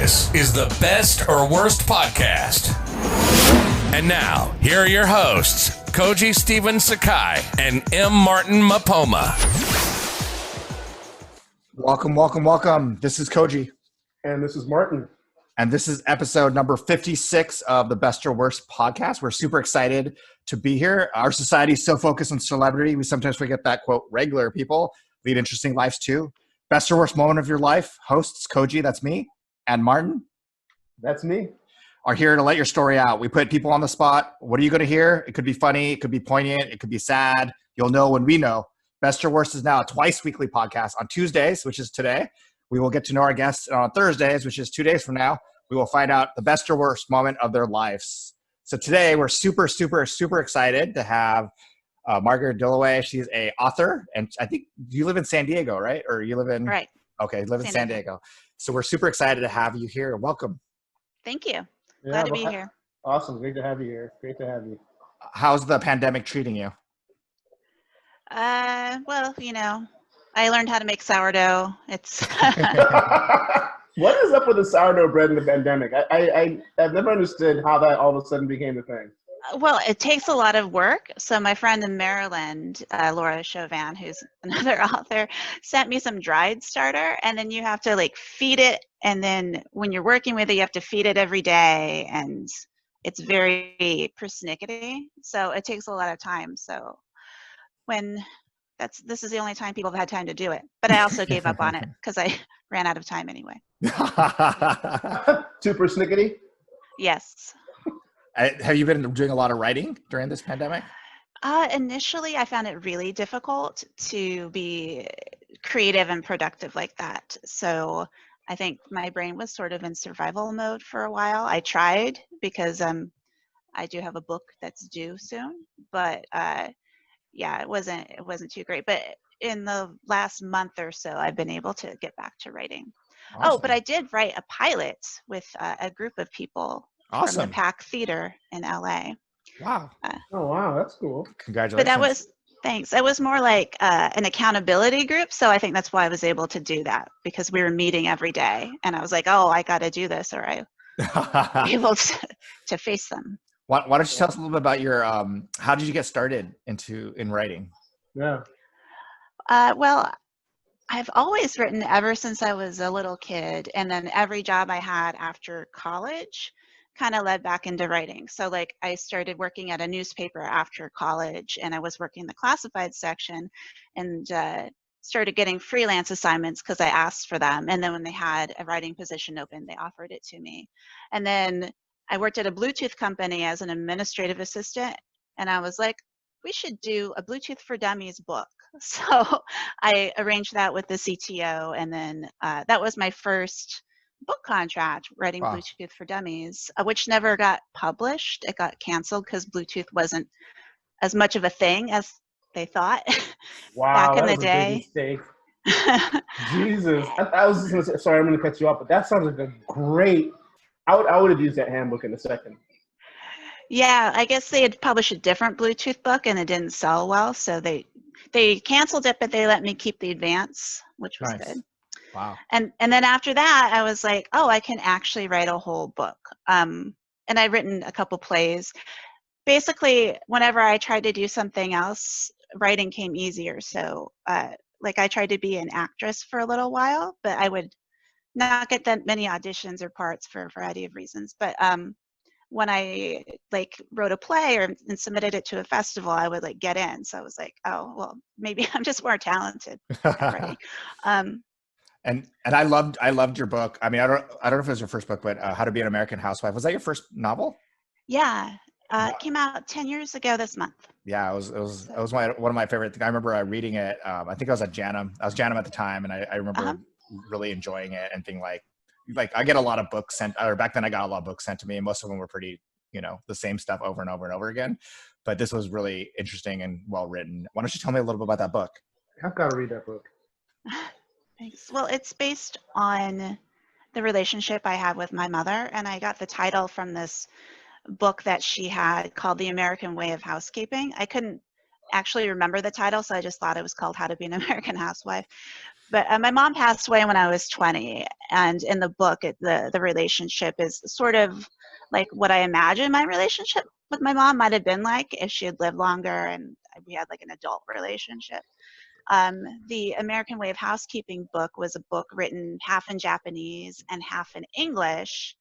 This is the Best or Worst podcast. And now, here are your hosts, Koji Stephen Sakai and M. Martin Mapoma. Welcome. This is Koji. And this is Martin. And this is episode number 56 of the Best or Worst podcast. We're super excited to be here. Our society is so focused on celebrity, we sometimes forget that, quote, regular people lead interesting lives too. Best or worst moment of your life. Hosts, Koji, that's me, and Martin. That's me. Are here to let your story out. We put people on the spot. What are you going to hear? It could be funny. It could be poignant. It could be sad. You'll know when we know. Best or Worst is now a twice weekly podcast. On Tuesdays, which is today, we will get to know our guests. And on Thursdays, which is 2 days from now, we will find out the best or worst moment of their lives. So today we're super excited to have Margaret Dilloway. She's a author, and I think you live in San Diego, right? Or you live in right? Okay, you live in San Diego. So we're super excited to have you here. Welcome. Thank you. Glad to be here. Awesome. Great to have you here. Great to have you. How's the pandemic treating you? Well, you know, I learned how to make sourdough. It's What is up with the sourdough bread in the pandemic? I've never understood how that all of a sudden became a thing. Well, it takes a lot of work. So my friend in Maryland, Laura Chauvin, who's another author, sent me some dried starter, and then you have to like feed it. And then when you're working with it, you have to feed it every day, and it's very persnickety. So it takes a lot of time. So this is the only time people have had time to do it. But I also gave up on it because I ran out of time anyway. Too persnickety? Yes. Have you been doing a lot of writing during this pandemic? Initially, I found it really difficult to be creative and productive like that. So I think my brain was sort of in survival mode for a while. I tried because I do have a book that's due soon, but yeah, it wasn't too great. But in the last month or so, I've been able to get back to writing. Awesome. Oh, but I did write a pilot with a group of people. Awesome. From the PAC Theater in LA. Wow. Oh, wow. That's cool. Congratulations. But thanks. It was more like an accountability group. So I think that's why I was able to do that, because we were meeting every day. And I was like, oh, I got to do this, or I'm able to face them. Why don't you tell us a little bit about your, how did you get started in writing? Yeah. Well, I've always written ever since I was a little kid. And then every job I had after college kind of led back into writing. So like I started working at a newspaper after college, and I was working the classified section, and started getting freelance assignments because I asked for them. And then when they had a writing position open, they offered it to me. And then I worked at a Bluetooth company as an administrative assistant, and I was like, we should do a Bluetooth for Dummies book. So I arranged that with the CTO, and then that was my first book contract, writing Wow. Bluetooth for Dummies, which never got published. It got canceled because Bluetooth wasn't as much of a thing as they thought. Wow, back in the was day. A big mistake. Jesus. I was just going to say, sorry, I'm going to cut you off, but that sounds like a great, I would have used that handbook in a second. Yeah, I guess they had published a different Bluetooth book and it didn't sell well. So they canceled it, but they let me keep the advance, which was Nice. good. Wow. And then after that, I was like, oh, I can actually write a whole book. And I've written a couple plays. Basically, whenever I tried to do something else, writing came easier. So like I tried to be an actress for a little while, but I would not get that many auditions or parts for a variety of reasons. But when I like wrote a play and submitted it to a festival, I would like get in. So I was like, oh, well, maybe I'm just more talented at writing. And I loved your book. I mean, I don't know if it was your first book, but How to Be an American Housewife. Was that your first novel? Yeah. It came out 10 years ago this month. Yeah, it was one of my favorite things. I remember reading it. I think I was at Janum. I was Janum at the time, and I remember really enjoying it and being like I get a lot of books sent, or back then I got a lot of books sent to me, and most of them were pretty, the same stuff over and over and over again. But this was really interesting and well written. Why don't you tell me a little bit about that book? I've got to read that book. Thanks. Well, it's based on the relationship I have with my mother, and I got the title from this book that she had called The American Way of Housekeeping. I couldn't actually remember the title, so I just thought it was called How to Be an American Housewife. But my mom passed away when I was 20, and in the book, the relationship is sort of like what I imagine my relationship with my mom might have been like if she had lived longer and we had like an adult relationship. The American Way of Housekeeping book was a book written half in Japanese and half in English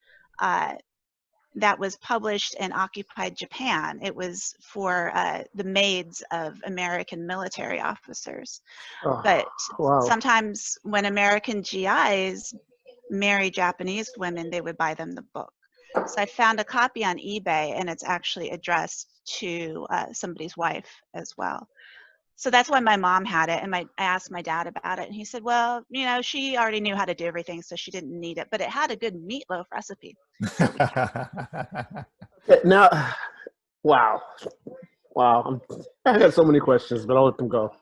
that was published in occupied Japan. It was for the maids of American military officers. Oh, But wow. sometimes when American GIs marry Japanese women, they would buy them the book. So I found a copy on eBay, and it's actually addressed to somebody's wife as well. So that's why my mom had it, and I asked my dad about it, and he said, well, you know, she already knew how to do everything, so she didn't need it, but it had a good meatloaf recipe. So we kept it. Okay, now, wow. I got so many questions, but I'll let them go.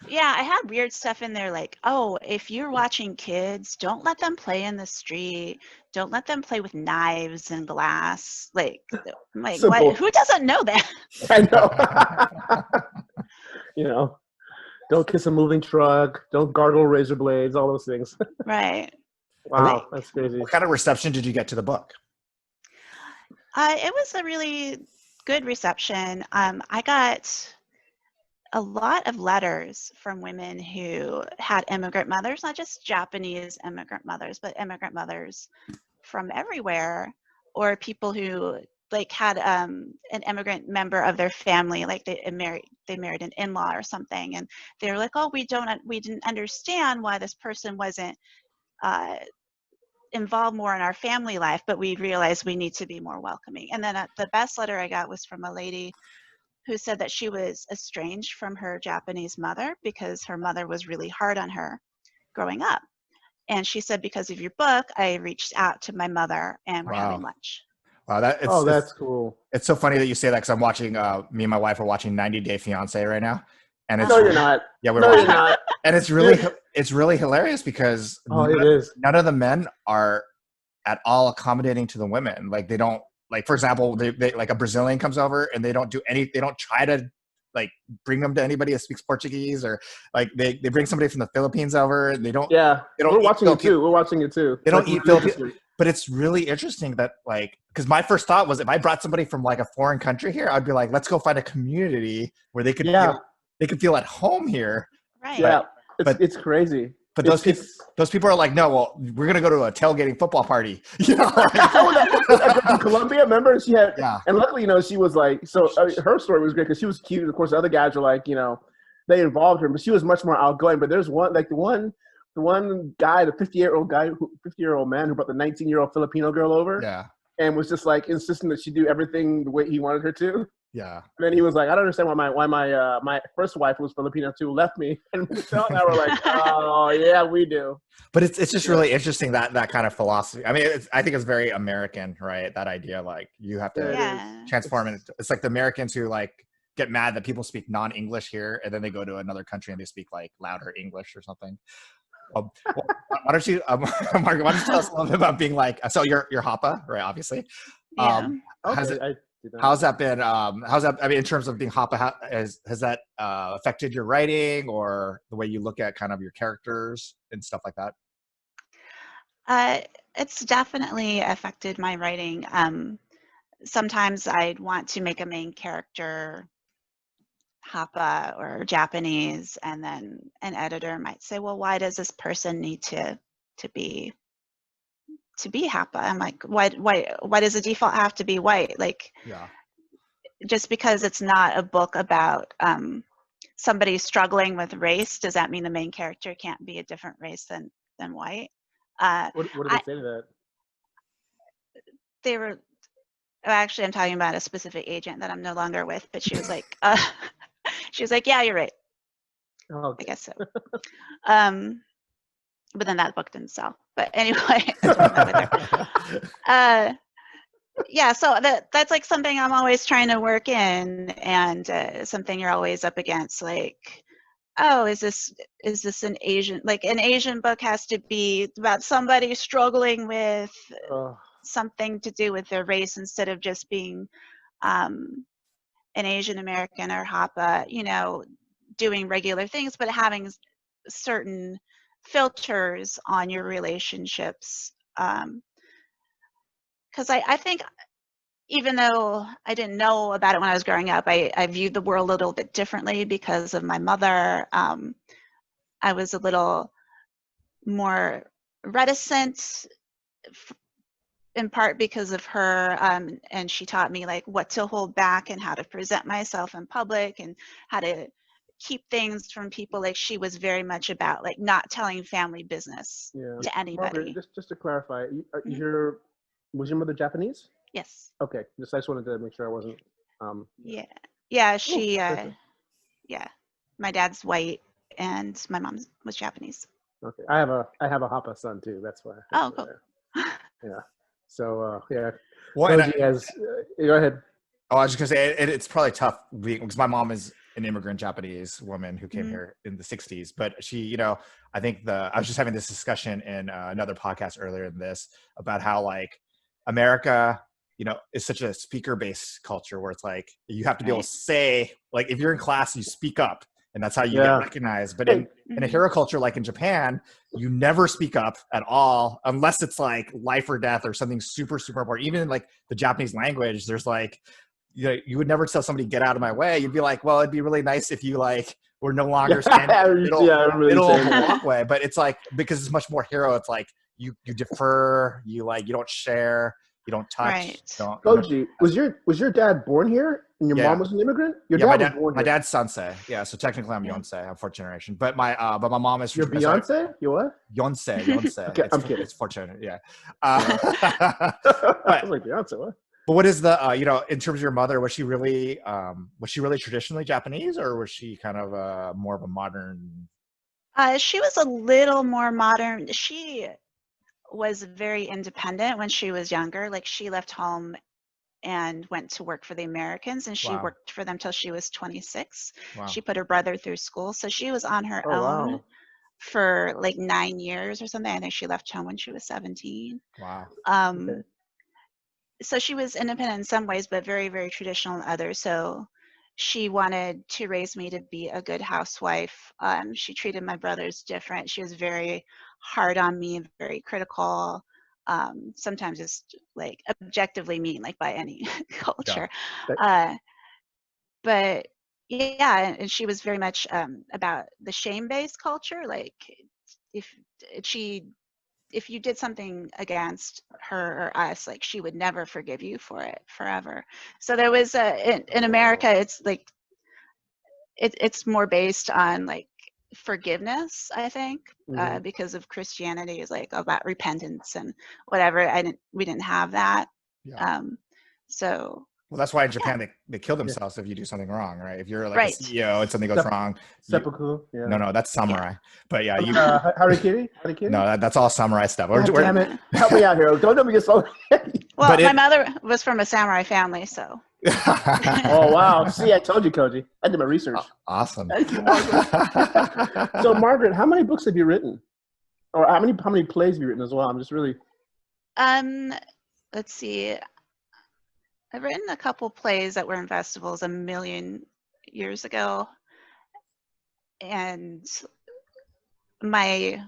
Yeah, I had weird stuff in there like, oh, if you're watching kids, don't let them play in the street. Don't let them play with knives and glass. Like Simple. what? Who doesn't know that? I know. You know, don't kiss a moving truck. Don't gargle razor blades. All those things. Right. Wow, that's crazy. What kind of reception did you get to the book? It was a really good reception. I got a lot of letters from women who had immigrant mothers, not just Japanese immigrant mothers, but immigrant mothers from everywhere, or people who like had an immigrant member of their family, like they married an in-law or something, and they were like, oh, we didn't understand why this person wasn't involved more in our family life, but we realized we need to be more welcoming. And then the best letter I got was from a lady who said that she was estranged from her Japanese mother because her mother was really hard on her growing up. And she said, because of your book, I reached out to my mother and we're having lunch. Wow, that's cool. It's so funny that you say that because I'm watching. Me and my wife are watching 90 Day Fiance right now, and it's No, you're not. Yeah, we're No, watching you're not. and it's really hilarious because it is. none of the men are at all accommodating to the women. Like they don't, like for example, they like a Brazilian comes over and they don't try to like bring them to anybody that speaks Portuguese, or like they bring somebody from the Philippines over and they don't. Yeah, they don't we're watching it too. We're watching it too. They don't eat Filipino. But it's really interesting that, like, because my first thought was if I brought somebody from like a foreign country here, I'd be like, let's go find a community where they could feel at home here. Right. Yeah, it's crazy. But those people are like, no, well, we're gonna go to a tailgating football party. You know, in Colombia, remember she had, and luckily, you know, she was like, her story was great because she was cute. Of course, the other guys were like, you know, they involved her, but she was much more outgoing. But there's one, like the one guy, the 50-year-old man who brought the 19-year-old Filipino girl over, and was just like insisting that she do everything the way he wanted her to. Yeah. And then he was like, I don't understand why my first wife, who was Filipino too, left me. And Michelle and I were like, oh yeah, we do. But it's just really interesting that kind of philosophy. I mean, I think it's very American, right? That idea, like you have to transform it. It's like the Americans who like get mad that people speak non-English here, and then they go to another country and they speak like louder English or something. Well, why don't you, Margaret? Why don't you tell us a little bit about being like? So you're hapa, right? Obviously. How's that been? I mean, in terms of being hapa, has that affected your writing or the way you look at kind of your characters and stuff like that? It's definitely affected my writing. Sometimes I'd want to make a main character hapa or Japanese, and then an editor might say, well, why does this person need to be hapa? I'm like, why does the default have to be white? Like, just because it's not a book about somebody struggling with race, does that mean the main character can't be a different race than white? What did they say to that? They were, actually, I'm talking about a specific agent that I'm no longer with, but she was like, yeah, you're right. Oh, okay. I guess so. But then that book didn't sell. But anyway, so that's like something I'm always trying to work in, and something you're always up against. Like, oh, is this an Asian? Like, an Asian book has to be about somebody struggling with something to do with their race, instead of just being an Asian American or hapa, you know, doing regular things, but having certain filters on your relationships. Because I think even though I didn't know about it when I was growing up, I viewed the world a little bit differently because of my mother. I was a little more reticent, in part because of her, and she taught me like what to hold back and how to present myself in public and how to keep things from people. Like she was very much about like not telling family business to anybody. Margaret, just to clarify, Mhm. was your mother Japanese? Yes. Okay, I just wanted to make sure I wasn't. Yeah. She. Perfect. Yeah. My dad's white, and my mom was Japanese. Okay, I have a hapa son too. That's why. Oh, cool. Yeah. So yeah. Well, Koji has. Go ahead. Oh, I was just gonna say it's probably tough because my mom is an immigrant Japanese woman who came Mhm. here in the '60s. But she, I think I was just having this discussion in another podcast earlier in this about how like America, is such a speaker-based culture where it's like you have to be able to say, like, if you're in class, you speak up, and that's how you get recognized. But in a hero culture like in Japan, you never speak up at all unless it's like life or death or something super, super important. Even in like the Japanese language, there's like, you would never tell somebody get out of my way. You'd be like, well, it'd be really nice if you like were no longer standing middle of the walkway. But it's like, because it's much more hero, it's like you defer, you don't share, you don't touch. Right. Koji, was your dad born here and your mom was an immigrant? Your dad was born here. My dad's Sansei. Yeah, so technically I'm Yonsei. I'm fourth generation. But my mom is. You're Beyonce? You what? Yonsei. Okay, I'm kidding. It's fourth generation. Yeah. I was like, Beyonce, what? But what is the in terms of your mother, was she really traditionally Japanese, or was she kind of more of a modern? She was a little more modern. She was very independent when she was younger. Like she left home and went to work for the Americans, and she worked for them till she was 26. Wow. She put her brother through school, so she was on her own for like 9 years or something. I think she left home when she was 17. Wow. Okay. So she was independent in some ways, but very, very traditional in others. So she wanted to raise me to be a good housewife. She treated my brothers different. She was very hard on me, very critical. Sometimes just like objectively mean, like by any culture. But yeah, and she was very much about the shame-based culture. Like if you did something against her or us, like she would never forgive you for it forever. So there was in America, it's like it's more based on like forgiveness, I think, because of Christianity is like about repentance and whatever. We didn't have that. So well, that's why in Japan they kill themselves if you do something wrong, right? If you're like a CEO and something goes wrong, seppuku. No, that's samurai. But yeah, you. Harikiri? No, that's all samurai stuff. Damn it! Help me out here! Don't let me get so. Well, my mother was from a samurai family, so. Oh wow! See, I told you, Koji. I did my research. Awesome. Thank you, Margaret. So, Margaret, how many books have you written, or how many plays have you written as well? I'm just really. Let's see. I've written a couple plays that were in festivals a million years ago, and I've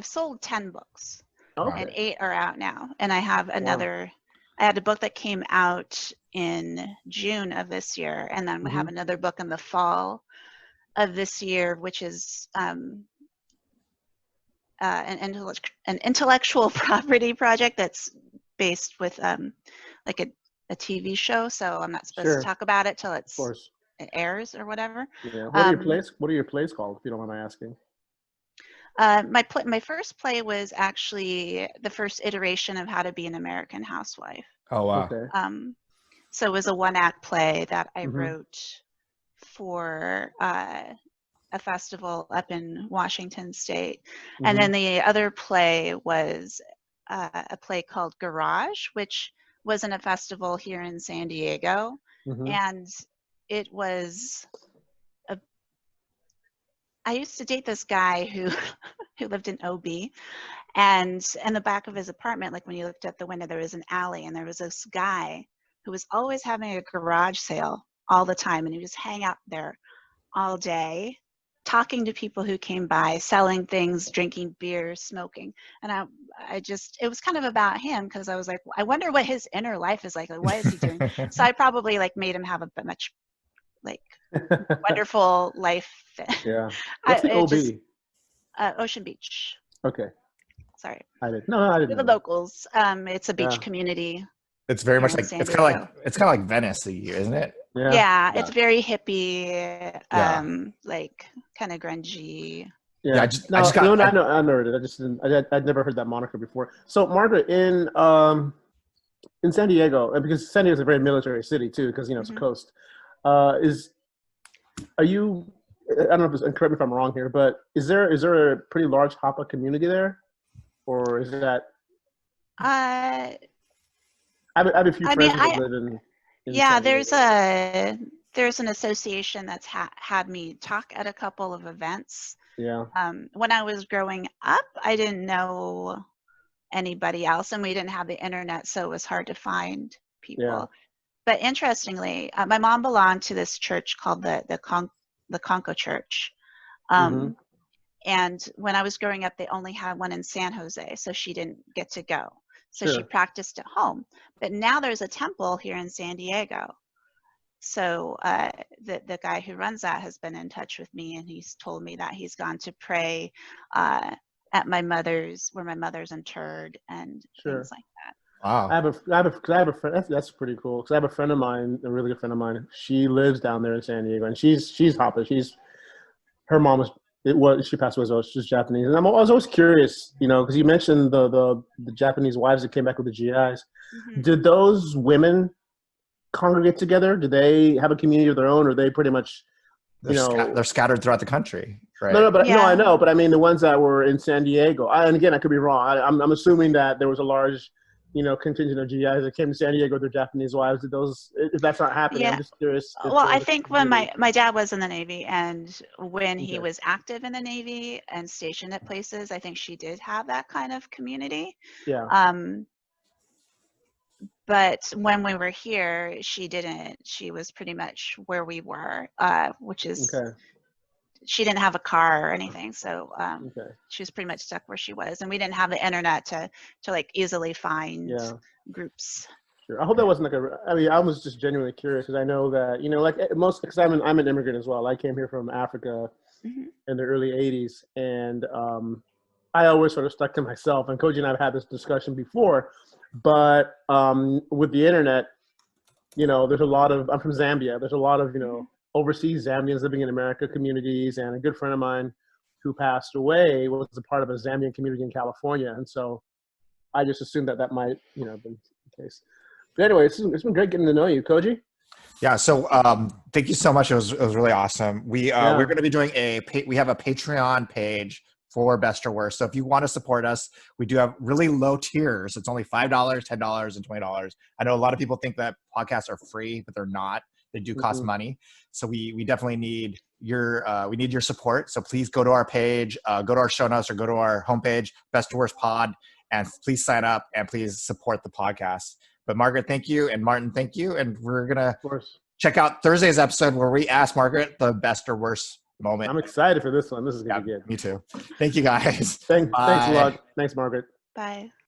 sold 10 books, and 8 are out now, and I have another. I had a book that came out in June of this year, and then we have another book in the fall of this year, which is an intellectual property project that's based with like a TV show. So I'm not supposed to talk about it till it airs or whatever. Yeah. What are your plays called, if you don't mind my asking? My first play was actually the first iteration of How to Be an American Housewife. Oh wow. Okay. So it was a 1-act play that I wrote for a festival up in Washington State. And then the other play was a play called Garage, which was in a festival here in San Diego. And it was I used to date this guy who lived in OB, and in the back of his apartment, like when you looked at the window, there was an alley, and there was this guy who was always having a garage sale all the time, and he would just hang out there all day. talking to people who came by, selling things, drinking beer, smoking. And I just, it was kind of about him, because I was like, I wonder what his inner life is like. What is he doing? So I probably like made him have a much like wonderful life. Yeah. What's the OB? Ocean Beach. Okay. Sorry. I didn't know. We're the locals. It's a beach community. It's very much like, it's kind of like Venice, isn't it? Yeah, it's very hippie, like kind of grungy. Yeah, I know it. I'd never heard that moniker before. So, Margaret, in San Diego, and because San Diego is a very military city too, because it's a coast. Are you? I don't know if it's, and correct me if I'm wrong here, but is there a pretty large hapa community there, or is that? I have a few friends that live in yeah, there's an association that's had me talk at a couple of events. Yeah. When I was growing up, I didn't know anybody else, and we didn't have the internet, so it was hard to find people. Yeah. But interestingly, my mom belonged to this church called the Conco Church. And when I was growing up, they only had one in San Jose, so she didn't get to go. So she practiced at home. But now there's a temple here in San Diego. So the guy who runs that has been in touch with me, and he's told me that he's gone to pray at my mother's, where my mother's interred, and things like that. Wow. I have a friend. That's pretty cool. Because I have a friend of mine, a really good friend of mine. She lives down there in San Diego, and she's hapa. Her mom she passed away as well. She's Japanese, and I was always curious, because you mentioned the Japanese wives that came back with the GIs. Did those women congregate together? Do they have a community of their own, or are they pretty much, they're scattered throughout the country, right? No, I know, but I mean the ones that were in San Diego. And again, I could be wrong. I'm assuming that there was a large, contingent of GIs that came to San Diego with their Japanese wives. If that's not happening, I'm just curious. Well, I think when my dad was in the Navy, and when he was active in the Navy and stationed at places, I think she did have that kind of community. Yeah. But when we were here, she didn't. She was pretty much where we were, which is she didn't have a car or anything, so she was pretty much stuck where she was, and we didn't have the internet to like easily find groups. Sure. I hope that wasn't I was just genuinely curious, because I know that because I'm an immigrant as well. I came here from Africa in the early '80s, and I always sort of stuck to myself. And Koji and I have had this discussion before, but with the internet, there's a lot of. I'm from Zambia. There's a lot of overseas Zambians living in America communities, and a good friend of mine who passed away was a part of a Zambian community in California, and so I just assumed that might been the case. But anyway, it's been great getting to know you, Koji. Yeah. So thank you so much. It was really awesome. We're going to be doing we have a Patreon page for Best or Worst. So if you want to support us, we do have really low tiers. It's only $5, $10, and $20. I know a lot of people think that podcasts are free, but they're not. They do cost money. So we definitely need your support. So please go to our page, go to our show notes, or go to our homepage, Best or Worst Pod, and please sign up and please support the podcast. But Margaret, thank you. And Martin, thank you. And we're going to check out Thursday's episode where we ask Margaret the best or worst moment. I'm excited for this one. This is going to be good. Me too. Thank you guys. Thanks a lot. Thanks, Margaret. Bye.